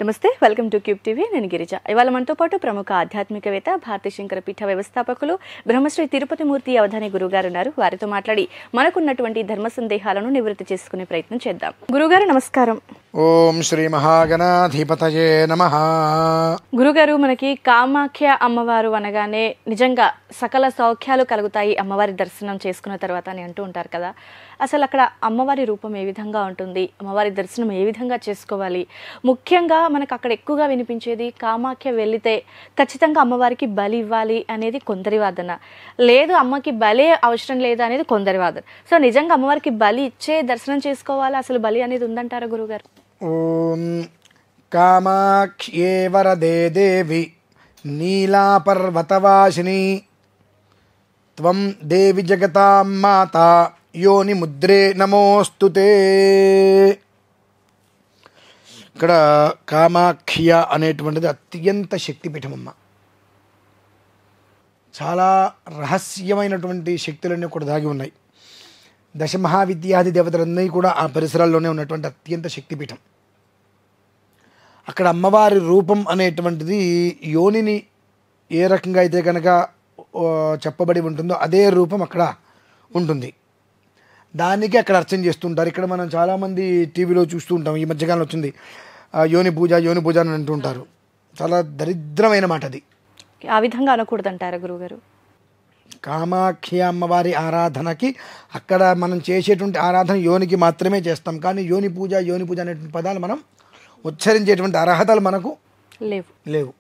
నమస్తే, welcome to cube TV. నేను గిరిజ. ఇవాళ మనతో పాటు ప్రముఖ ఆధ్యాత్మికవేత్త, భారతీ శంకర పీఠ వ్యవస్థాపకులు, బ్రహ్మశ్రీ తిరుపతి మూర్తి అవధాని గురుగారు ఉన్నారు. వారితో మాట్లాడి మనకున్నటువంటి ధర్మ సందేహాలను నివృత్తి చేసుకునే ప్రయత్నం చేద్దాం. గురుగారు నమస్కారం. ఓం శ్రీ మహాగణాధిపతయే నమః. గురుగారు, మనకి కామాఖ్య అమ్మవారు అనగానే నిజంగా సకల సౌఖ్యాలు కలుగుతాయి అమ్మవారి దర్శనం చేసుకున్న తర్వాత అని అంటూ ఉంటారు కదా. అసలు అక్కడ అమ్మవారి రూపం ఏ విధంగా ఉంటుంది, అమ్మవారి దర్శనం ఏ విధంగా చేసుకోవాలి? ముఖ్యంగా మనకు అక్కడ ఎక్కువగా వినిపించేది కామాఖ్య వెళితే ఖచ్చితంగా అమ్మవారికి బలి ఇవ్వాలి అనేది కొందరి వాదన, లేదు అమ్మకి బలి అవసరం లేదు అనేది కొందరి వాదన. సో నిజంగా అమ్మవారికి బలి ఇచ్చే దర్శనం చేసుకోవాలి, అసలు బలి అనేది ఉందంటారా గురుగారు? ఓం కామాఖ్యే వరదే దేవి నీలాపర్వతవాసిని త్వం దేవి జగతాం మాతా యోని ముద్రే నమోస్తుతే. ఇక్కడ కామాఖ్య అనేటువంటిది అత్యంత శక్తిపీఠమమ్మ. చాలా రహస్యమైనటువంటి శక్తులన్నీ కూడా దాగి ఉన్నాయి. దశమహావిద్యాది దేవతలన్నీ కూడా ఆ పరిసరాల్లోనే ఉన్నటువంటి అత్యంత శక్తిపీఠం. అక్కడ అమ్మవారి రూపం అనేటువంటిది యోనిని ఏ రకంగా అయితే కనుక చెప్పబడి ఉంటుందో అదే రూపం అక్కడ ఉంటుంది. దానికి అక్కడ అర్చన చేస్తుంటారు. ఇక్కడ మనం చాలామంది టీవీలో చూస్తూ ఉంటాం. ఈ మధ్యకాలంలో వచ్చింది యోని పూజ అని అంటూ ఉంటారు. చాలా దరిద్రమైన మాట అది. ఆ విధంగా అనకూడదంటారా గురుగారు? కామాఖ్య అమ్మవారి ఆరాధనకి అక్కడ మనం చేసేటువంటి ఆరాధన యోనికి మాత్రమే చేస్తాం. కానీ యోని పూజ అనేటువంటి పదాలు మనం ఉచ్చరించేటువంటి అర్హతలు మనకు లేవు.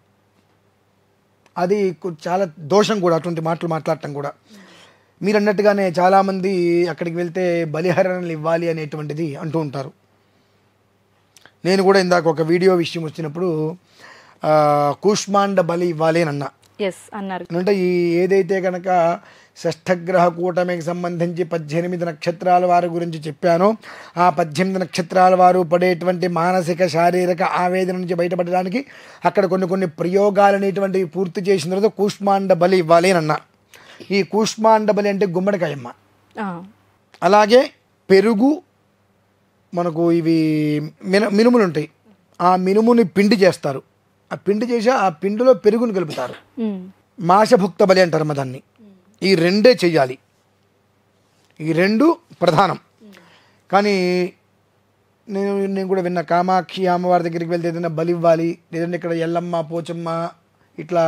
అది చాలా దోషం కూడా, అటువంటి మాటలు మాట్లాడటం కూడా. మీరు అన్నట్టుగానే చాలామంది అక్కడికి వెళ్తే బలిహరణలు ఇవ్వాలి అనేటువంటిది అంటూ ఉంటారు. నేను కూడా ఇందాక ఒక వీడియో విషయం వచ్చినప్పుడు కూష్మాండ బలి ఇవ్వాలి అని అన్నారు. అంటే ఈ ఏదైతే కనుక షష్ఠగ్రహ కూటమికి సంబంధించి 18 నక్షత్రాల వారి గురించి చెప్పానో ఆ 18 నక్షత్రాల వారు పడేటువంటి మానసిక శారీరక ఆవేదన నుంచి బయటపడడానికి అక్కడ కొన్ని ప్రయోగాలు అనేటువంటివి పూర్తి చేసిన తర్వాత కూష్మాండ బలి ఇవ్వాలి అని అన్నా. ఈ కూష్మాండ బలి అంటే గుమ్మడికాయమ్మ. అలాగే పెరుగు, మనకు ఇవి మినుములు ఉంటాయి. ఆ మినుముని పిండి చేస్తారు. ఆ పిండి చేసి ఆ పిండిలో పెరుగుని కలుపుతారు. మాషభుక్త బలి అంటారు దాన్ని. ఈ రెండే చెయ్యాలి. ఈ రెండు ప్రధానం. కానీ నేను కూడా విన్న కామాక్షి అమ్మవారి దగ్గరికి వెళ్తే ఏదైనా బలి ఇవ్వాలి, లేదంటే ఇక్కడ ఎల్లమ్మ, పోచమ్మ ఇట్లా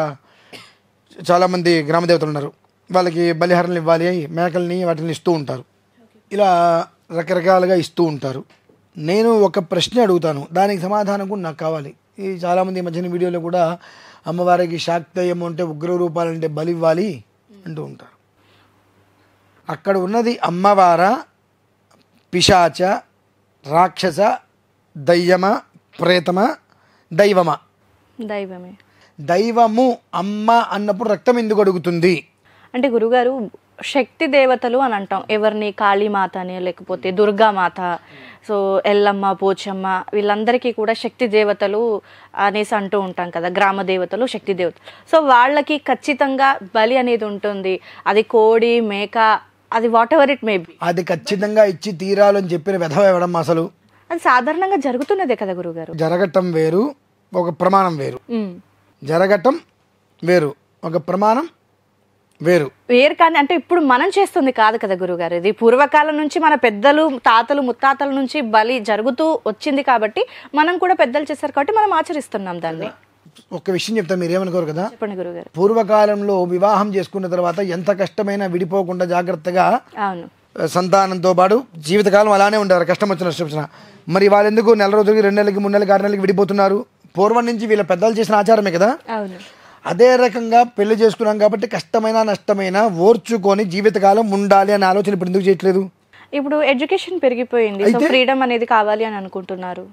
చాలామంది గ్రామదేవతలు ఉన్నారు, వాళ్ళకి బలిహరణలు ఇవ్వాలి, మేకల్ని వాటిని ఇస్తూ ఉంటారు. ఇలా రకరకాలుగా ఇస్తూ ఉంటారు. నేను ఒక ప్రశ్న అడుగుతాను, దానికి సమాధానం కూడా నాకు కావాలి. ఈ చాలామంది మధ్యన వీడియోలో కూడా అమ్మవారికి శాక్తేయం అంటే ఉగ్ర రూపాలంటే బలి ఇవ్వాలి అంటూ ఉంటారు. అక్కడ ఉన్నది అమ్మవార, పిశాచ, రాక్షస, దయ్యమ, ప్రేతమ, దైవమా? దైవము అమ్మ అన్నప్పుడు రక్తం ఎందుకు అడుగుతుంది అంటే గురుగారు, శక్తి దేవతలు అని అంటాం ఎవరిని, కాళీమాత అని, లేకపోతే దుర్గామాత, సో ఎల్లమ్మ, పోచమ్మ, వీళ్ళందరికీ కూడా శక్తి దేవతలు అనేసి అంటూ ఉంటాం కదా, గ్రామ దేవతలు, శక్తి దేవతలు. సో వాళ్ళకి ఖచ్చితంగా బలి అనేది ఉంటుంది. అది కోడి, మేక, అది what ever it may be, అది ఖచ్చితంగా ఇచ్చి తీరాలని చెప్పిన విధవ ఇవ్వడం అసలు అది సాధారణంగా జరుగుతున్నదే కదా గురుగారు. జరగటం వేరు, ఒక ప్రమాణం వేరు. జరగటం వేరు, ఒక ప్రమాణం వేరు. కానీ అంటే ఇప్పుడు మనం చేస్తుంది కాదు కదా గురుగారు. ఇది పూర్వకాలం నుంచి మన పెద్దలు, తాతలు, ముత్తాతల నుంచి బలి జరుగుతూ వచ్చింది కాబట్టి మనం కూడా పెద్దలు చేశారు కాబట్టి మనం ఆచరిస్తున్నాం దాన్ని. ఒక విషయం చెప్తా, మీరు ఏమనుకోరు కదా. చెప్పండి గురుగారు. పూర్వకాలంలో వివాహం చేసుకున్న తర్వాత ఎంత కష్టమైనా విడిపోకుండా జాగ్రత్తగా సంతానంతో పాటు జీవితకాలం అలానే ఉండేవారు, కష్టం వచ్చిన. మరి వాళ్ళు ఎందుకు నెల రోజులకి, 2 నెలలకి, 3 నెలలకి, 6 నెలలకి విడిపోతున్నారు? పూర్వం నుంచి వీళ్ళ పెద్దలు చేసిన ఆచారమే కదా. అదే రకంగా పెళ్లి చేసుకున్నాం కాబట్టి కష్టమైనా నష్టమైనా ఓర్చుకొని జీవితకాలం ఉండాలి అనే ఆలోచన ఇప్పుడు ఎందుకు చేయట్లేదు? ఇప్పుడు ఎడ్యుకేషన్ పెరిగిపోయింది, ఫ్రీడమ్ అనేది కావాలి అని అనుకుంటున్నారు.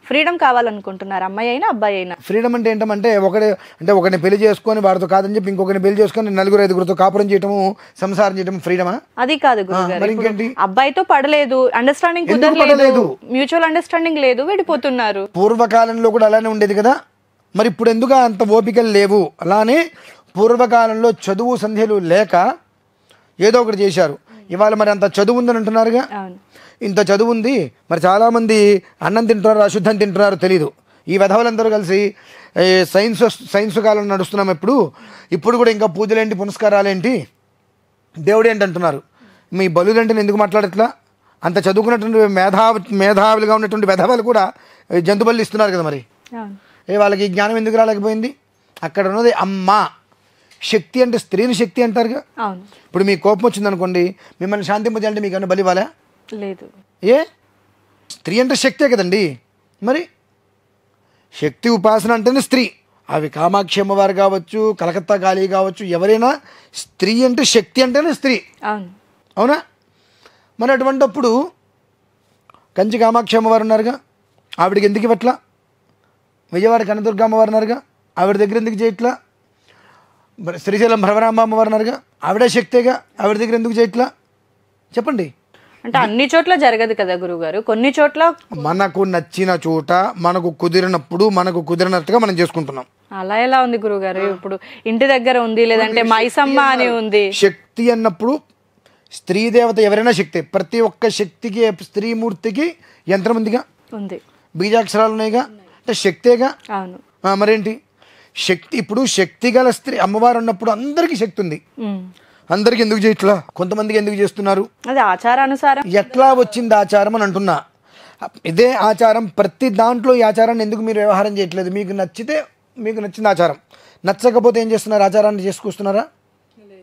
ఫ్రీడమ్ కావాలనుకుంటున్నారు, అమ్మాయి అయినా అబ్బాయి అయినా. ఫ్రీడమ్ అంటే ఏంటంటే ఒకరిని పెళ్లి చేసుకొని వాడితో కాదని చెప్పి ఇంకొకరిని పెళ్లి చేసుకొని 4-5 కాపురం చేయటము, సంసారం చేయటం ఫ్రీడమా? అది కాదు గురుగారు. అబ్బాయితో పడలేదు, అండర్స్టాండింగ్ కుదరలేదు, మ్యూచువల్ అండర్స్టాండింగ్ లేదు, విడిపోతున్నారు. పూర్వకాలంలో కూడా అలానే ఉండేది కదా. మరి ఇప్పుడు ఎందుకు అంత ఓపికలు లేవు? అలానే పూర్వకాలంలో చదువు సంధ్యలు లేక ఏదో ఒకటి చేశారు. ఇవాళ మరి అంత చదువు ఉందని అంటున్నారుగా. ఇంత చదువు ఉంది, మరి చాలామంది అన్నం తింటున్నారు, అశుద్ధం తింటున్నారు తెలియదు. ఈ వెధవలందరూ కలిసి సైన్స్ కాలం నడుస్తున్నాం ఇప్పుడు కూడా ఇంకా పూజలేంటి పునస్కారాలేంటి దేవుడు ఏంటి అంటున్నారు. మీ బలులంటే ఎందుకు మాట్లాడట్లా? అంత చదువుకున్నటువంటి మేధావులుగా ఉన్నటువంటి వెధవలు కూడా జంతు బలు ఇస్తున్నారు కదా, మరి వాళ్ళకి జ్ఞానం ఎందుకు రాలేకపోయింది? అక్కడ ఉన్నది అమ్మ. శక్తి అంటే స్త్రీని శక్తి అంటారుగా. ఇప్పుడు మీకు కోపం వచ్చిందనుకోండి, మిమ్మల్ని శాంతింపజేయాలంటే మీకు ఏమైనా బలి ఇవ్వాలా? లేదు. ఏ స్త్రీ అంటే శక్తే కదండి. మరి శక్తి ఉపాసన అంటేనే స్త్రీ. అవి కామాక్షి అమ్మవారు కావచ్చు, కలకత్తా కాళీ కావచ్చు, ఎవరైనా స్త్రీ అంటే శక్తి అంటేనే స్త్రీ. అవునా? మరి అటువంటిప్పుడు కంచి కామాక్షి అమ్మవారు ఉన్నారుగా, ఆవిడకి ఎందుకు ఇవ్వట్లా? విజయవాడ కనదుర్గ అమ్మవారు ఉన్నారుగా, ఆవిడ దగ్గర ఎందుకు చేయట్లా? శ్రీశైలం భ్రమరాంబ అమ్మవారు ఉన్నారుగా, ఆవిడే శక్తేగా, ఆవిడ దగ్గర ఎందుకు చేయట్లా? చెప్పండి. అంటే అన్ని చోట్ల జరగదు కదా గురుగారు, కొన్ని చోట్ల మనకు నచ్చిన చోట మనకు కుదిరినప్పుడు మనకు కుదిరినట్టుగా మనం చేసుకుంటున్నాం. అలా ఎలా ఉంది గురుగారు? ఇప్పుడు ఇంటి దగ్గర ఉంది, లేదంటే మైసమ్మ అని ఉంది. శక్తి అన్నప్పుడు స్త్రీ దేవత ఎవరైనా శక్తి. ప్రతి ఒక్క శక్తికి, స్త్రీమూర్తికి యంత్రం ఉందిగా, ఉంది, బీజాక్షరాలు ఉన్నాయిగా, అంటే శక్తేగా. అవును. మరేంటి శక్తి? ఇప్పుడు శక్తి గల స్త్రీ అమ్మవారు ఉన్నప్పుడు అందరికీ శక్తి ఉంది. అందరికి ఎందుకు చేయట్లా? కొంతమందికి ఎందుకు చేస్తున్నారు? అది ఆచారానుసారం. ఎట్లా వచ్చింది ఆచారం అని అంటున్నా. ఇదే ఆచారం ప్రతి దాంట్లో ఈ ఆచారాన్ని ఎందుకు మీరు వ్యవహారం చేయట్లేదు? మీకు నచ్చితే మీకు నచ్చింది ఆచారం, నచ్చకపోతే ఏం చేస్తున్నారు? ఆచారాన్ని చేసుకొస్తున్నారా?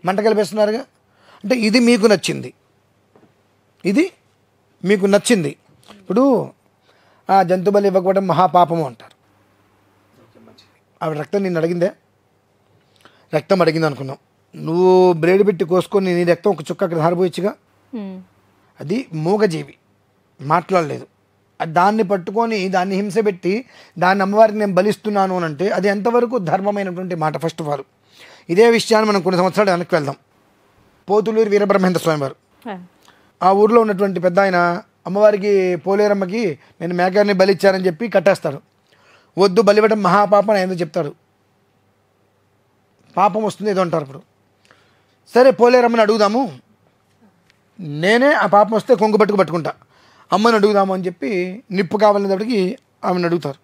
మంట కలిపేస్తున్నారుగా. అంటే ఇది మీకు నచ్చింది, ఇది మీకు నచ్చింది. ఇప్పుడు ఆ జంతుబలి ఇవ్వకపోవడం మహాపాపము అంటారు. ఆవిడ రక్తం నిన్ను అడిగిందే, రక్తం అడిగింది అనుకున్నాం, నువ్వు బ్లేడ్ పెట్టి కోసుకొని నీ రక్తం ఒక చుక్క అక్కడ ధారపోయచ్చుగా. అది మూగజీవి, మాట్లాడలేదు. దాన్ని పట్టుకొని దాన్ని హింస పెట్టి దాన్ని అమ్మవారికి నేను బలిస్తున్నాను అని అంటే అది ఎంతవరకు ధర్మమైనటువంటి మాట? ఫస్ట్ ఆఫ్ ఆల్ ఇదే విషయాన్ని మనం కొన్ని సంవత్సరాలు వెనక్కి వెళ్దాం. పోతులూరు వీరబ్రహ్మేంద్ర స్వామి వారు, ఆ ఊర్లో ఉన్నటువంటి పెద్ద ఆయన అమ్మవారికి పోలేరమ్మకి నేను మేకని బలిచ్చానని చెప్పి కట్టేస్తాడు. వద్దు, బలివ్వడం మహాపాపం అని ఎందుకు చెప్తాడు? పాపం వస్తుంది ఏదో అంటారు. ఇప్పుడు సరే పోలేరమ్మని అడుగుదాము, నేనే ఆ పాపం వస్తే కొంగు పట్టుకుంటా, అమ్మని అడుగుదాము అని చెప్పి నిప్పు కావాలనేటప్పటికి ఆమెను అడుగుతారు.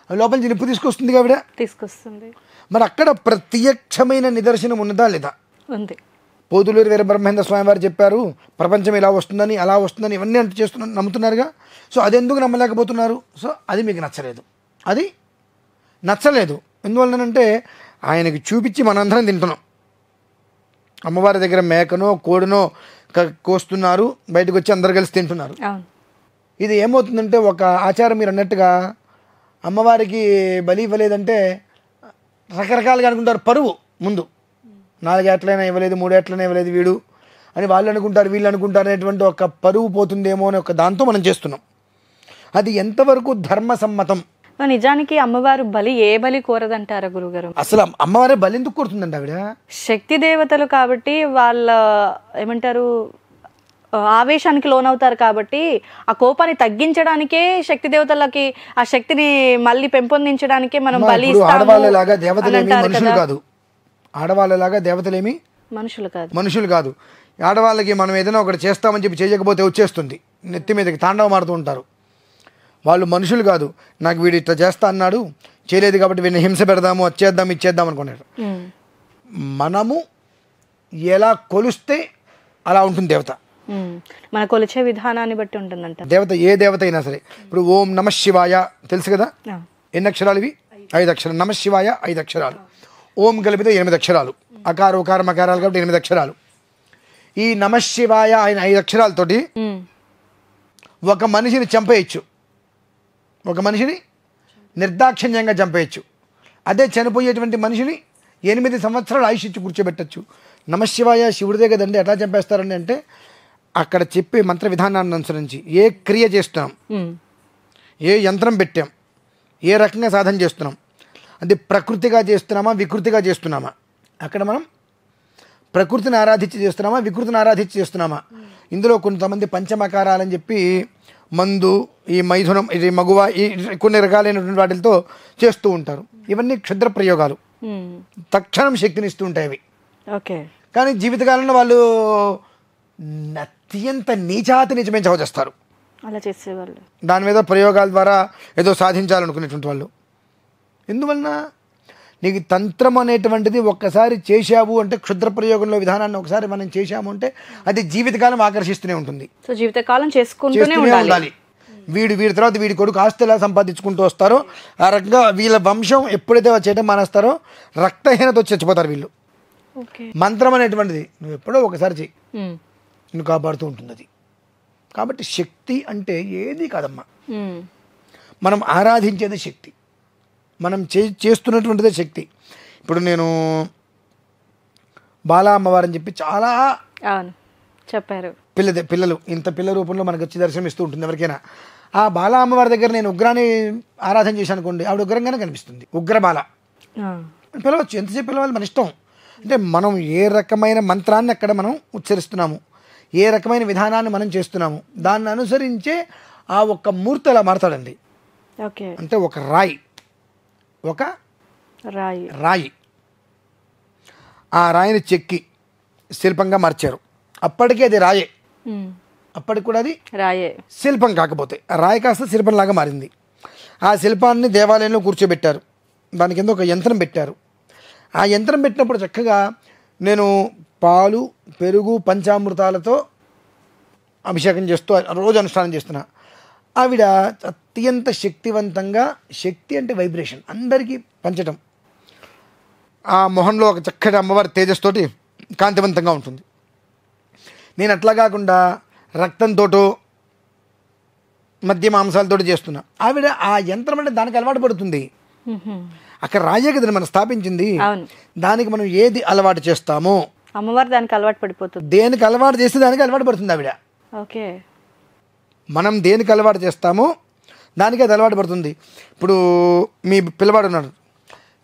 అవి లోపల నుంచి నిప్పు తీసుకొస్తుంది, ఆవిడ తీసుకొస్తుంది. మరి అక్కడ ప్రత్యక్షమైన నిదర్శనం ఉన్నదా లేదా? ఉంది. పోతులూరు వీరబ్రహ్మేంద్ర స్వామి వారు చెప్పారు ప్రపంచం ఇలా వస్తుందని, అలా వస్తుందని, ఇవన్నీ అంటే చేస్తున్నారు, నమ్ముతున్నారుగా. సో అది ఎందుకు నమ్మలేకపోతున్నారు? సో అది మీకు నచ్చలేదు, అది నచ్చలేదు. ఎందువల్లనంటే ఆయనకి చూపించి మనందరం తింటున్నాం. అమ్మవారి దగ్గర మేకనో కోడినో కోస్తున్నారు, బయటకు వచ్చి అందరు కలిసి తింటున్నారు. ఇది ఏమవుతుందంటే ఒక ఆచారం మీరు అన్నట్టుగా అమ్మవారికి బలి ఇవ్వలేదంటే రకరకాలుగా అనుకుంటారు. పరువు ముందు 4 ఏట్లైనా ఇవ్వలేదు, 3 ఏట్లైనా ఇవ్వలేదు వీడు అని వాళ్ళు అనుకుంటారు, వీళ్ళు అనుకుంటారు అనేటువంటి ఒక పరువు పోతుందేమో అని ఒక దాంతో మనం చేస్తున్నాం. అది ఎంతవరకు ధర్మసమ్మతం? నిజానికి అమ్మవారు బలి ఏ బలి కోరదంటారా గురుగారు? అసలు అమ్మవారే బలి ఎందుకు కోరుతుందండి? ఆవిడ శక్తి దేవతలు కాబట్టి వాళ్ళ ఏమంటారు ఆవేశానికి లోనవుతారు కాబట్టి ఆ కోపాన్ని తగ్గించడానికే శక్తి దేవతలకి ఆ శక్తిని మళ్ళీ పెంపొందించడానికే మనం బలి ఇస్తాము. ఆడవాళ్ళలాగా దేవతలేమి మనుషులు కాదు, ఆడవాళ్ళలాగా దేవతలేమి మనుషులు కాదు. ఆడవాళ్ళకి మనం ఏదైనా ఒకటి చేస్తామని చెప్పి చేయకపోతే వచ్చేస్తుంది, నెత్తి మీదకి తాండవం ఆడుతూ ఉంటారు. వాళ్ళు మనుషులు కాదు. నాకు వీడు ఇట్లా చేస్తా అన్నాడు, చేయలేదు కాబట్టి వీడిని హింస పెడదాము, వచ్చేద్దాం, ఇచ్చేద్దాం అనుకున్నారు. మనము ఎలా కొలిస్తే అలా ఉంటుంది దేవత. మన కొలిచే విధానాన్ని బట్టి ఉంటుందంట దేవత. ఏ దేవత అయినా సరే. ఇప్పుడు ఓం నమ శివాయ తెలుసు కదా, ఎన్ని అక్షరాలు ఇవి? 5 అక్షరాలు. నమ శివాయ 5 అక్షరాలు. ఓం కలిపితే 8 అక్షరాలు. అకార ఉకార మకారాలు కాబట్టి 8 అక్షరాలు. ఈ నమ శివాయ ఆయన 5 అక్షరాలతోటి ఒక మనిషిని చంపేయచ్చు, ఒక మనిషిని నిర్దాక్షిణ్యంగా చంపేయచ్చు. అదే చనిపోయేటువంటి మనిషిని 8 సంవత్సరాలు ఆయుష్ ఇచ్చి కూర్చోబెట్టచ్చు. నమశివాయ శివుడిదే కదండి, ఎట్లా చంపేస్తారండి అంటే అక్కడ చెప్పే మంత్ర విధానాన్ని అనుసరించి ఏ క్రియ చేస్తున్నాం, ఏ యంత్రం పెట్టాం, ఏ రకంగా సాధన చేస్తున్నాం, అది ప్రకృతిగా చేస్తున్నామా వికృతిగా చేస్తున్నామా, అక్కడ మనం ప్రకృతిని ఆరాధించి చేస్తున్నామా వికృతిని ఆరాధించి చేస్తున్నామా. ఇందులో కొంతమంది పంచమకారాలని చెప్పి మందు, ఈ మైథునం, ఇది మగువ, ఈ కొన్ని రకాలైనటువంటి వాటితో చేస్తూ ఉంటారు. ఇవన్నీ క్షుద్ర ప్రయోగాలు, తక్షణం శక్తిని ఇస్తూ ఉంటాయి అవి. కానీ జీవితకాలంలో వాళ్ళు అత్యంత నీచాతి నిజమైన చావు చేస్తారు. అలా చేసేవాళ్ళు. దాని మీద ప్రయోగాల ద్వారా ఏదో సాధించాలనుకునేటువంటి వాళ్ళు. ఎందువలన నీకు తంత్రం అనేటువంటిది ఒక్కసారి చేశావు అంటే, క్షుద్ర ప్రయోగంలో విధానాన్ని ఒకసారి మనం చేశాము అంటే అది జీవితకాలం ఆకర్షిస్తూనే ఉంటుంది. సో జీవితకాలం చేసుకుంటూనే ఉండాలి. వీడి తర్వాత వీడి కొడుకు ఆస్తి ఎలా సంపాదించుకుంటూ వస్తారో ఆ రకంగా వీళ్ళ వంశం ఎప్పుడైతే చేయడం మానేస్తారో రక్తహీనత వచ్చి చచ్చిపోతారు వీళ్ళు. మంత్రం అనేటువంటిది నువ్వు ఎప్పుడో ఒకసారి చెయ్యి, నువ్వు కాపాడుతూ ఉంటుంది అది. కాబట్టి శక్తి అంటే ఏది కాదమ్మా, మనం ఆరాధించేది శక్తి, మనం చేస్తున్నటువంటిదే శక్తి. ఇప్పుడు నేను బాలా అమ్మవారని చెప్పి చాలా చెప్పారు, పిల్లలు ఇంత పిల్ల రూపంలో మనకు వచ్చి దర్శనం ఇస్తూ ఉంటుంది ఎవరికైనా. ఆ బాలా అమ్మవారి దగ్గర నేను ఉగ్రాన్ని ఆరాధన చేశాను అనుకోండి, ఆవిడ ఉగ్రంగానే కనిపిస్తుంది. ఉగ్రబాల పిలవచ్చు, ఎంతసేపు పిలవాలి మన ఇష్టం. అంటే మనం ఏ రకమైన మంత్రాన్ని అక్కడ మనం ఉచ్చరిస్తున్నాము, ఏ రకమైన విధానాన్ని మనం చేస్తున్నాము, దాన్ని అనుసరించే ఆ ఒక్క మూర్తి అలా మారతాడండి. అంటే ఒక రాయి ఆ రాయిని చెక్కి శిల్పంగా మార్చారు. అప్పటికే అది రాయే, అప్పటికి కూడా అది రాయే, శిల్పం కాకపోతే రాయి కాస్త శిల్పంలాగా మారింది. ఆ శిల్పాన్ని దేవాలయంలో కూర్చోబెట్టారు, దాని కింద ఒక యంత్రం పెట్టారు. ఆ యంత్రం పెట్టినప్పుడు చక్కగా నేను పాలు పెరుగు పంచామృతాలతో అభిషేకం చేస్తూ రోజు అనుష్ఠానం చేస్తున్నా. ఆవిడ అత్యంత శక్తివంతంగా, శక్తి అంటే వైబ్రేషన్ అందరికీ పంచటం, ఆ మొహంలో ఒక చక్కటి అమ్మవారి తేజస్తోటి కాంతివంతంగా ఉంటుంది. నేను అట్లా కాకుండా రక్తంతోటో మధ్య మాంసాలతో చేస్తున్నా. ఆవిడ ఆ యంత్రం అంటే దానికి అలవాటు పడుతుంది. అక్కడ రాయే కదా మనం స్థాపించింది, దానికి మనం ఏది అలవాటు చేస్తామో అమ్మవారు దానికి అలవాటు పడిపోతుంది. దేనికి అలవాటు చేస్తే దానికి అలవాటు పడుతుంది ఆవిడ. మనం దేనికి అలవాటు చేస్తామో దానికి అది అలవాటు పడుతుంది. ఇప్పుడు మీ పిల్లవాడు ఉన్నాడు,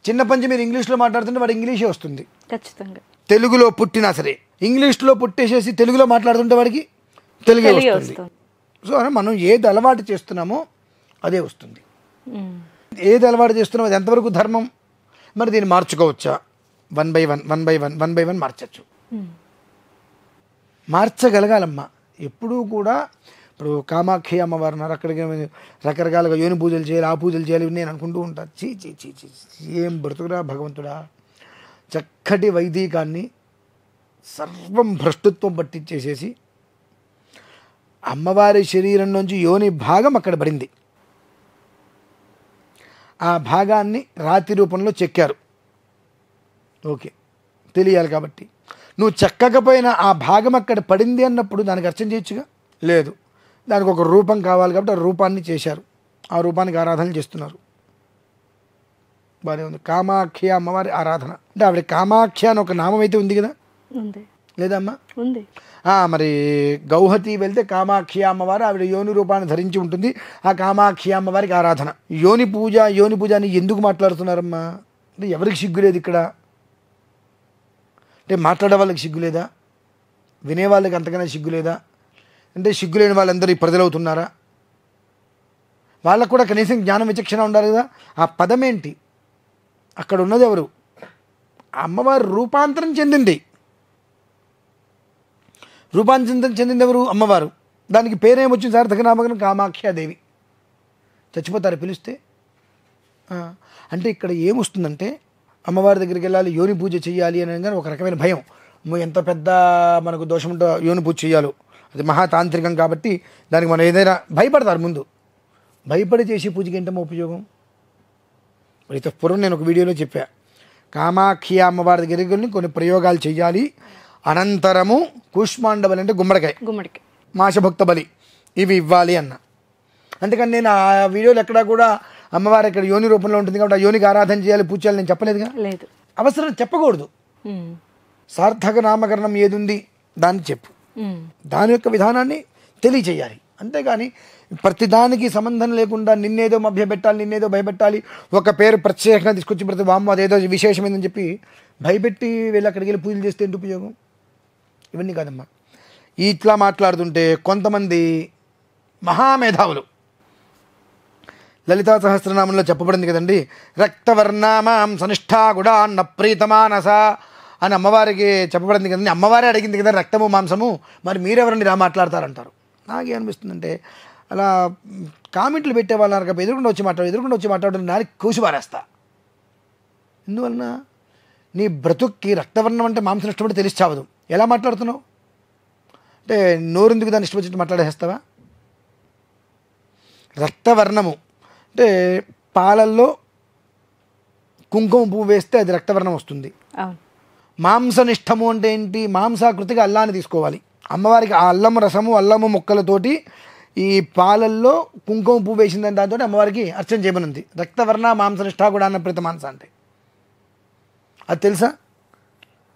చిన్నప్పటి నుంచి మీరు ఇంగ్లీష్లో మాట్లాడుతుంటే వాడు ఇంగ్లీషే వస్తుంది ఖచ్చితంగా. తెలుగులో పుట్టినా సరే ఇంగ్లీష్లో పుట్టేసేసి తెలుగులో మాట్లాడుతుంటే వాడికి తెలుగే వస్తుంది. సో మనం ఏది అలవాటు చేస్తున్నామో అదే వస్తుంది. ఏది అలవాటు చేస్తున్నామో అది ఎంతవరకు ధర్మం, మరి దీన్ని మార్చుకోవచ్చా? 1 by 1 మార్చచ్చు, మార్చగలగాలమ్మా. ఎప్పుడూ కూడా ఇప్పుడు కామాక్షి అమ్మవారు ఉన్నారు, అక్కడికి రకరకాలుగా యోని పూజలు చేయాలి, ఆ పూజలు చేయాలి, నేను అనుకుంటూ ఉంటాను. చీ చీ చీ చీ ఏం బ్రతుకురా భగవంతుడా. చక్కటి వైదికాన్ని సర్వం భ్రష్టుత్వం పట్టించేసేసి అమ్మవారి శరీరం నుంచి యోని భాగం అక్కడ పడింది, ఆ భాగాన్ని రాతి రూపంలో చెక్కారు. ఓకే, తెలియాలి కాబట్టి నువ్వు చెక్కకపోయినా ఆ భాగం అక్కడ పడింది అన్నప్పుడు దానికి అర్చన చేయొచ్చుగా. లేదు, దానికి ఒక రూపం కావాలి కాబట్టి ఆ రూపాన్ని చేశారు, ఆ రూపానికి ఆరాధన చేస్తున్నారు. బాగానే ఉంది. కామాఖ్య అమ్మవారి ఆరాధన అంటే ఆవిడ కామాఖ్య అని ఒక నామం అయితే ఉంది కదా, లేదమ్మా? ఉంది. మరి గౌహతి వెళ్తే కామాఖ్య అమ్మవారు ఆవిడ యోని రూపాన్ని ధరించి ఉంటుంది. ఆ కామాఖ్య అమ్మవారికి ఆరాధన. యోని పూజ అని ఎందుకు మాట్లాడుతున్నారమ్మా అంటే ఎవరికి సిగ్గులేదు ఇక్కడ? అంటే మాట్లాడే వాళ్ళకి సిగ్గులేదా? వినేవాళ్ళకి అంతకన్నా సిగ్గులేదా? అంటే సిగ్గులేని వాళ్ళందరూ ఈ ప్రజలవుతున్నారా? వాళ్ళకు కూడా కనీసం జ్ఞానం విచక్షణ ఉండాలి కదా. ఆ పదం ఏంటి? అక్కడ ఉన్నది ఎవరు? అమ్మవారు రూపాంతరం చెందింది. రూపాంతరం చెందింది ఎవరు? అమ్మవారు. దానికి పేరేమొచ్చింది? సార్థక నామకం కామాఖ్యాదేవి. చచ్చిపోతారు పిలిస్తే. అంటే ఇక్కడ ఏమొస్తుందంటే అమ్మవారి దగ్గరికి వెళ్ళాలి, యోని పూజ చేయాలి అని కానీ ఒక రకమైన భయం. ఎంత పెద్ద మనకు దోషం ఉంటో యోని పూజ చేయాలో, అది మహాతాంత్రికం కాబట్టి దానికి మనం ఏదైనా భయపడతారు. ముందు భయపడి చేసే పూజకి ఏంటమ్మా ఉపయోగం? అయితే పూర్వం నేను ఒక వీడియోలో చెప్పా, కామాఖ్య అమ్మవారి దగ్గరికి వెళ్ళి కొన్ని ప్రయోగాలు చేయాలి, అనంతరము కూష్మాండ బలి అంటే గుమ్మడికాయ మాషభక్త బలి ఇవి ఇవ్వాలి అన్న. అందుకని నేను ఆ వీడియోలో ఎక్కడా కూడా అమ్మవారు ఇక్కడ యోని రూపంలో ఉంటుంది కాబట్టి ఆ యోనికి ఆరాధన చేయాలి, పూజ చేయాలి నేను చెప్పలేదుగా. లేదు, అవసరం చెప్పకూడదు. సార్థక నామకరణం ఏది ఉంది దాన్ని చెప్పు, దాని యొక్క విధానాన్ని తెలియచేయాలి. అంతేగాని ప్రతిదానికి సంబంధం లేకుండా నిన్నేదో మభ్యపెట్టాలి, నిన్నేదో భయపెట్టాలి, ఒక పేరు ప్రత్యేకంగా తీసుకొచ్చి ప్రతి వామ్మ అదేదో విశేషమైందని చెప్పి భయపెట్టి వెళ్ళి అక్కడికి వెళ్ళి పూజలు చేస్తే ఏంటి ఉపయోగం? ఇవన్నీ కాదమ్మా. ఇట్లా మాట్లాడుతుంటే కొంతమంది మహామేధావులు, లలితా సహస్రనామంలో చెప్పబడింది కదండి, రక్తవర్ణామాం సనిష్ఠా కూడా అన్న ప్రీతమానస అని అమ్మవారికి చెప్పబడింది కదండి. అమ్మవారే అడిగింది కదా రక్తము మాంసము, మరి మీరెవరండి ఇలా మాట్లాడతారంటారు. నాకేమనిపిస్తుందంటే అలా కామెంట్లు పెట్టే వాళ్ళు ఎదురుకుండా వచ్చి మాట్లాడడం నాలుగు కూసి పారేస్తా. ఎందువలన నీ బ్రతుక్కి రక్తవర్ణం అంటే మాంసం ఇష్టపడి తెలిసి చావదు. ఎలా మాట్లాడుతున్నావు అంటే నోరెందుకు దాన్ని ఇష్టపడి మాట్లాడేస్తావా? రక్తవర్ణము అంటే పాలల్లో కుంకుమ పువ్వు వేస్తే అది రక్తవర్ణం వస్తుంది. మాంసనిష్టము అంటే ఏంటి? మాంసాకృతిగా అల్లాన్ని తీసుకోవాలి. అమ్మవారికి ఆ అల్లం రసము అల్లము ముక్కలతోటి ఈ పాలల్లో కుంకుమ పువ్వు వేసిందని దాంతో అమ్మవారికి అర్చన చేయమనుంది. రక్తవర్ణ మాంసనిష్ట కూడా అన్న ప్రతి మాంస అంటే అది తెలుసా?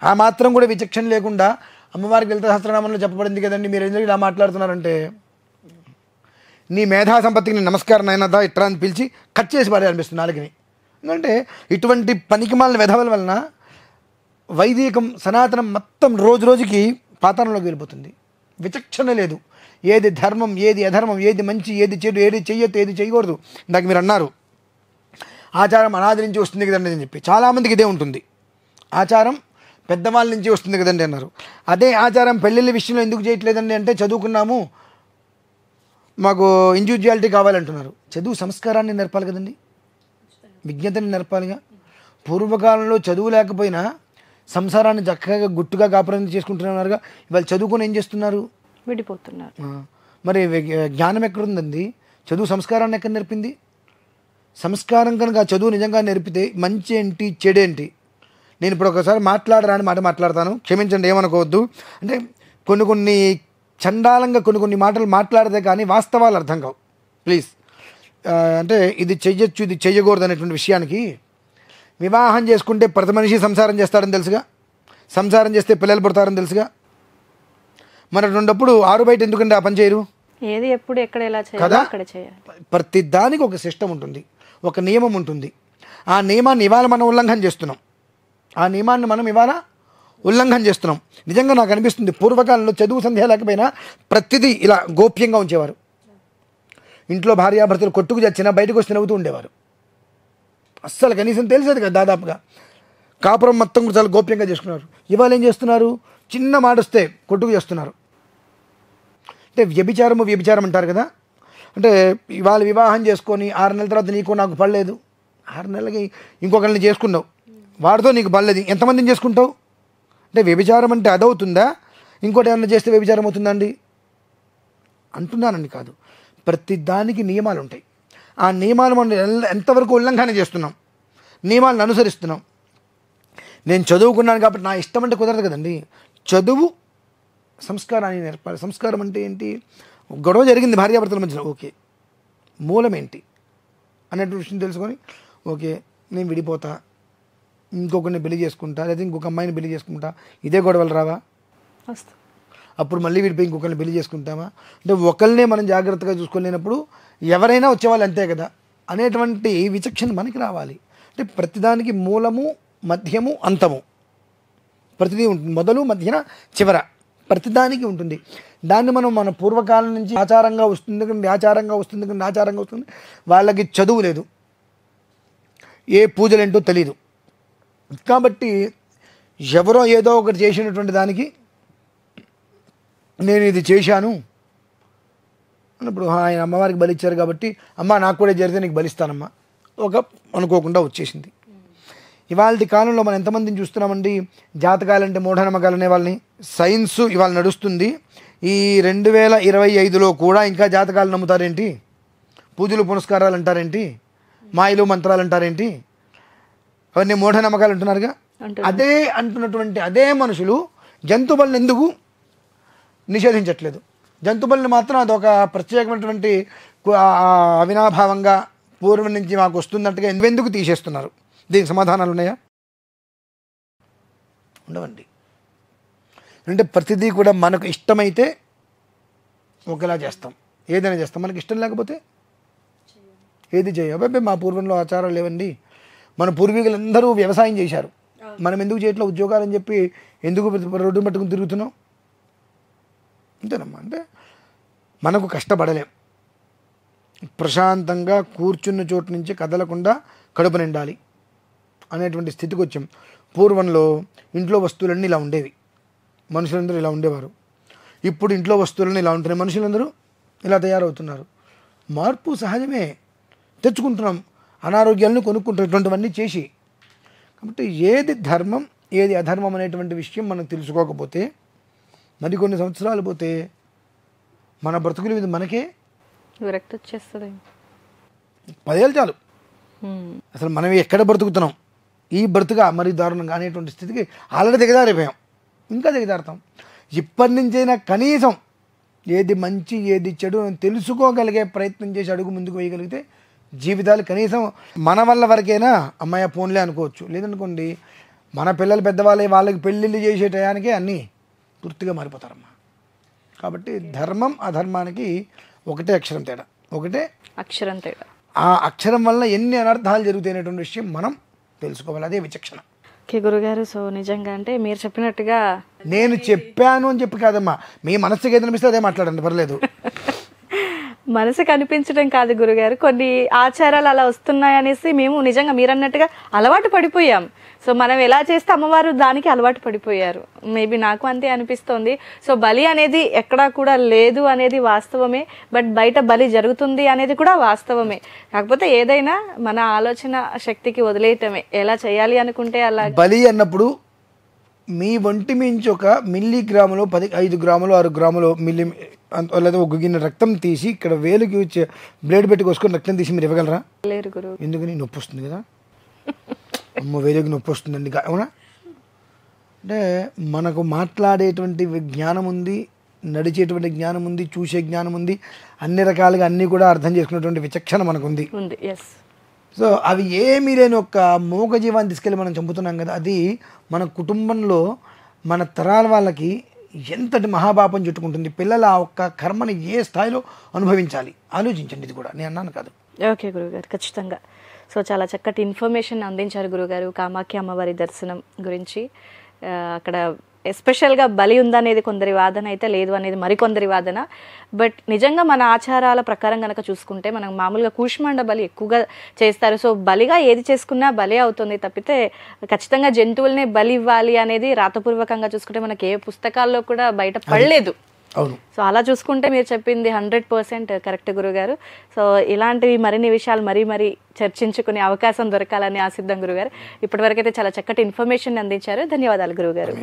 ఆ మాత్రం కూడా విచక్షణ లేకుండా అమ్మవారికి లలిత సహస్రనామంలో చెప్పబడింది కదండి, మీరు ఎందుకు ఇలా మాట్లాడుతున్నారంటే నీ మేధా సంపత్తికి నేను నమస్కారం అయినదా ఇట్రా అని పిలిచి కట్ చేసి పడే అనిపిస్తుంది నాలుగుని. ఎందుకంటే ఇటువంటి పనికిమాలిన వెధవల వలన వైదికం సనాతనం మొత్తం రోజు రోజుకి పాతాళంలోకి వెళ్ళిపోతుంది. విచక్షణ లేదు. ఏది ధర్మం, ఏది అధర్మం, ఏది మంచి, ఏది చెడు, ఏది చెయ్యొద్దు, ఏది చేయకూడదు. ఇందాక మీరు అన్నారు ఆచారం అనాది నుంచి వస్తుంది కదండి అని చెప్పి. చాలామందికి ఇదే ఉంటుంది. ఆచారం పెద్దవాళ్ళ నుంచి వస్తుంది కదండి అన్నారు. అదే ఆచారం పెళ్ళిళ్ళ విషయంలో ఎందుకు చేయట్లేదండి అంటే చదువుకున్నాము, మాకు ఇండివిజువాలిటీ కావాలంటున్నారు. చదువు సంస్కారాన్ని నేర్పాలి కదండి, విజ్ఞతని నేర్పాలిగా. పూర్వకాలంలో చదువు లేకపోయినా సంసారాన్ని చక్కగా గుట్టుగా కాపురం చేసుకుంటున్నారుగా. ఇవాళ చదువుకొని ఏం చేస్తున్నారు? విడిపోతున్నారు. మరి జ్ఞానం ఎక్కడుందండి? చదువు సంస్కారాన్ని ఎక్కడ నేర్పింది? సంస్కారం కనుక చదువు నిజంగా నేర్పితే మంచి ఏంటి చెడేంటి? నేను ఇప్పుడు ఒకసారి మాట్లాడరాని మాట మాట్లాడతాను, క్షమించండి, ఏమనుకోవద్దు. అంటే కొన్ని చండాలంగా కొన్ని మాటలు మాట్లాడితే కానీ వాస్తవాలు అర్థం కావు, ప్లీజ్. అంటే ఇది చెయ్యొచ్చు, ఇది చెయ్యకూడదు అనేటువంటి విషయానికి, వివాహం చేసుకుంటే ప్రతి మనిషి సంసారం చేస్తారని తెలుసుగా, సంసారం చేస్తే పిల్లలు పుడతారని తెలుసుగా. మరి రెండప్పుడు ఆరు బయట ఎందుకంటే ఆ పని చేయరు? ఏది ఎప్పుడు ఎక్కడ ఎలా కదా? చేయాలి. ప్రతి దానికి ఒక సిస్టమ్ ఉంటుంది, ఒక నియమం ఉంటుంది. ఆ నియమాన్ని ఇవాళ మనం ఉల్లంఘన చేస్తున్నాం. ఆ నియమాన్ని మనం ఇవాళ ఉల్లంఘన చేస్తున్నాం. నిజంగా నాకు అనిపిస్తుంది పూర్వకాలంలో చదువు సంధ్య లేకపోయినా ప్రతిదీ ఇలా గోప్యంగా ఉంచేవారు. ఇంట్లో భార్యాభర్తలు కొట్టుకు చచ్చినా బయటకు వచ్చి నవ్వుతూ ఉండేవారు. అస్సలు కనీసం తెలిసేది కదా దాదాపుగా. కాపురం మొత్తం కూడా చాలా గోప్యంగా చేసుకున్నారు. ఇవాళ ఏం చేస్తున్నారు? చిన్న మాట వస్తే కొట్టుకు చేస్తున్నారు. అంటే వ్యభిచారం అంటారు కదా. అంటే ఇవాళ వివాహం చేసుకొని 6 నెలల తర్వాత నీకు నాకు పడలేదు, 6 నెలలకి ఇంకొకరిని చేసుకున్నావు, వాడితో నీకు పడలేదు, ఎంతమందిని చేసుకుంటావు? అంటే వ్యభిచారం అంటే అదవుతుందా? ఇంకోటి ఏమన్నా చేస్తే వ్యభిచారం అవుతుందండి అంటున్నానండి. కాదు, ప్రతి దానికి నియమాలు ఉంటాయి. ఆ నియమాలు మనం ఎంతవరకు ఉల్లంఘన చేస్తున్నాం, నియమాలను అనుసరిస్తున్నాం. నేను చదువుకున్నాను కాబట్టి నా ఇష్టం అంటే కుదరదు కదండి. చదువు సంస్కారాన్ని నేర్పాలి. సంస్కారం అంటే ఏంటి? గొడవ జరిగింది భార్యాభర్తల మధ్యలో, ఓకే మూలం ఏంటి అనేటువంటి విషయం తెలుసుకొని, ఓకే నేను విడిపోతా, ఇంకొకరిని పెళ్లి చేసుకుంటా, లేదా ఇంకొక అమ్మాయిని పెళ్లి చేసుకుంటా, ఇదే గొడవలు రావా? అప్పుడు మళ్ళీ విడిపోయి ఇంకొకరిని పెళ్లి చేసుకుంటామా? అంటే ఒకరినే మనం జాగ్రత్తగా చూసుకోలేనప్పుడు ఎవరైనా వచ్చేవాళ్ళు అంతే కదా అనేటువంటి విచక్షణ మనకి రావాలి. అంటే ప్రతిదానికి మూలము, మధ్యము, అంతము, ప్రతిదీ ఉంటుంది. మొదలు, మధ్యన, చివర ప్రతిదానికి ఉంటుంది. దాన్ని మనం మన పూర్వకాలం నుంచి ఆచారంగా వస్తుంది. వాళ్ళకి చదువు లేదు, ఏ పూజలేంటో తెలియదు. కాబట్టి ఎవరో ఏదో ఒకటి చేసినటువంటి దానికి నేను ఇది చేశాను అన్నప్పుడు ఆయన అమ్మవారికి బలిచ్చారు కాబట్టి అమ్మ నాకు కూడా జరిగితే నీకు బలిస్తానమ్మా ఒక అనుకోకుండా వచ్చేసింది. ఇవాళ కాలంలో మనం ఎంతమందిని చూస్తున్నామండి? జాతకాలంటే మూఢనమ్మకాలు అనే వాళ్ళని. సైన్స్ ఇవాళ నడుస్తుంది. ఈ 2025లో కూడా ఇంకా జాతకాలు నమ్ముతారేంటి? పూజలు పునస్కారాలు అంటారేంటి? మాయలు మంత్రాలు అంటారేంటి? అవన్నీ మూఢనమ్మకాలు అంటున్నారుగా. అదే అంటున్నటువంటి అదే మనుషులు జంతుబలిని ఎందుకు నిషేధించట్లేదు? జంతుబలిని మాత్రం అదొక ప్రత్యేకమైనటువంటి అవినాభావంగా పూర్వం నుంచి మాకు వస్తున్నట్టుగా ఎందుకు తీసేస్తున్నారు? దీనికి సమాధానాలు ఉన్నాయా? ఉండవండి. అంటే ప్రతిదీ కూడా మనకు ఇష్టమైతే ఒకలా చేస్తాం, ఏదైనా చేస్తాం. మనకి ఇష్టం లేకపోతే ఏది చేయబోయే. మా పూర్వంలో ఆచారాలు లేవండి. మన పూర్వీకులందరూ వ్యవసాయం చేశారు, మనం ఎందుకు చేయట్లేదు ఉద్యోగాలు అని చెప్పి ఎందుకు రోడ్డు పట్టుకుని తిరుగుతున్నాం? అంతేనమ్మా. అంటే మనకు కష్టపడలేం. ప్రశాంతంగా కూర్చున్న చోటు నుంచి కదలకుండా కడుపు నిండాలి అనేటువంటి స్థితికి వచ్చాం. పూర్వంలో ఇంట్లో వస్తువులన్నీ ఇలా ఉండేవి, మనుషులందరూ ఇలా ఉండేవారు. ఇప్పుడు ఇంట్లో వస్తువులన్నీ ఇలా ఉంటున్నాయి, మనుషులందరూ ఇలా తయారవుతున్నారు. మార్పు సహజమే, తెచ్చుకుంటున్నాం, అనారోగ్యాలను కొనుక్కుంటాం, ఇటువంటివన్నీ చేసి. కాబట్టి ఏది ధర్మం ఏది అధర్మం అనేటువంటి విషయం మనం తెలుసుకోకపోతే మరికొన్ని సంవత్సరాలు పోతే మన బ్రతుకుల మీద మనకే విరక్తి వచ్చేస్తుంది. 10 ఏళ్ళు చాలు. అసలు మనం ఎక్కడ బ్రతుకుతున్నాం, ఈ బ్రతుగా మరి దారుణంగా అనేటువంటి స్థితికి ఆల్రెడీ దిగజారిపోయాం, ఇంకా దిగజారుతాం. ఇప్పటి నుంచైనా కనీసం ఏది మంచి ఏది చెడు అని తెలుసుకోగలిగే ప్రయత్నం చేసి అడుగు ముందుకు వేయగలిగితే జీవితాలు కనీసం మన వల్ల వరకైనా అమ్మాయి ఫోన్లే అనుకోవచ్చు. లేదనుకోండి మన పిల్లలు పెద్దవాళ్ళే వాళ్ళకి పెళ్ళిళ్ళు చేసే టయానికే అన్నీ పూర్తిగా మారిపోతారమ్మా. కాబట్టి ధర్మం అధర్మానికి ఒకటే అక్షరం తేడా, ఒకటే అక్షరం తేడా. ఆ అక్షరం వల్ల ఎన్ని అనర్థాలు జరుగుతాయనేటువంటి విషయం మనం తెలుసుకోవాలి. అదే విచక్షణ. ఓకే గురుగారు, సో నిజంగా అంటే మీరు చెప్పినట్టుగా నేను చెప్పాను అని చెప్పి కాదమ్మా, మీ మనసుకి ఏది అనిపిస్తే అదే మాట్లాడండి, పర్లేదు. మనసుకు అనిపించడం కాదు గురుగారు, కొన్ని ఆచారాలు అలా వస్తున్నాయి అనేసి మేము నిజంగా మీరు అన్నట్టుగా అలవాటు పడిపోయాం. సో మనం ఎలా చేస్తే అమ్మవారు దానికి అలవాటు పడిపోయారు. మేబీ నాకు అంతే అనిపిస్తోంది. సో బలి అనేది ఎక్కడా కూడా లేదు అనేది వాస్తవమే, బట్ బయట బలి జరుగుతుంది అనేది కూడా వాస్తవమే. కాకపోతే ఏదైనా మన ఆలోచన శక్తికి వదిలేయటమే, ఎలా చేయాలి అనుకుంటే అలా. బలి అన్నప్పుడు మీ ఒంటి మించి ఒక మిల్లీగ్రాములో 5 గ్రాములు 6 గ్రాములు లేదా ఒక గిన్నె రక్తం తీసి ఇక్కడ వేలుకి వచ్చి బ్లేడ్ పెట్టి కోసుకొని రక్తం తీసి మీరు ఇవ్వగలరా? లేరు గురువు. ఎందుకని? నొప్పి వస్తుంది కదా, అమ్మ వేలుకి నొప్పి వస్తుందండి, అవునా? అంటే మనకు మాట్లాడేటువంటి జ్ఞానం ఉంది, నడిచేటువంటి జ్ఞానం ఉంది, చూసే జ్ఞానం ఉంది, అన్ని రకాలుగా అన్నీ కూడా అర్థం చేసుకునేటువంటి విచక్షణ మనకు ఉంది. సో అవి ఏమీ లేని ఒక మూగజీవాన్ని తీసుకెళ్ళి మనం చంపుతున్నాం కదా, అది మన కుటుంబంలో మన తరాల వాళ్ళకి ఎంతటి మహాపాపం చుట్టుకుంటుంది. పిల్లలు ఆ ఒక్క కర్మని ఏ స్థాయిలో అనుభవించాలి ఆలోచించండి. ఇది కూడా నేను అన్నాను కాదు. ఓకే గురుగారు, ఖచ్చితంగా. సో చాలా చక్కటి ఇన్ఫర్మేషన్ అందించారు గురుగారు కామాఖ్య అమ్మవారి దర్శనం గురించి. అక్కడ ఎస్పెషల్గా బలి ఉందనేది కొందరి వాదన అయితే, లేదు అనేది మరికొందరి వాదన. బట్ నిజంగా మన ఆచారాల ప్రకారం కనుక చూసుకుంటే మనం మామూలుగా కూష్మాండ బలి ఎక్కువగా చేస్తారు. సో బలిగా ఏది చేసుకున్నా బలి అవుతుంది తప్పితే ఖచ్చితంగా జంతువులనే బలి ఇవ్వాలి అనేది రాతపూర్వకంగా చూసుకుంటే మనకి ఏ పుస్తకాల్లో కూడా బయట పడలేదు. సో అలా చూసుకుంటే మీరు చెప్పింది 100% కరెక్ట్ గురుగారు. సో ఇలాంటివి మరిన్ని విషయాలు మరీ చర్చించుకునే అవకాశం దొరకాలని ఆశిద్దాం గురుగారు. ఇప్పటివరకు అయితే చాలా చక్కటి ఇన్ఫర్మేషన్ అందించారు. ధన్యవాదాలు గురుగారు.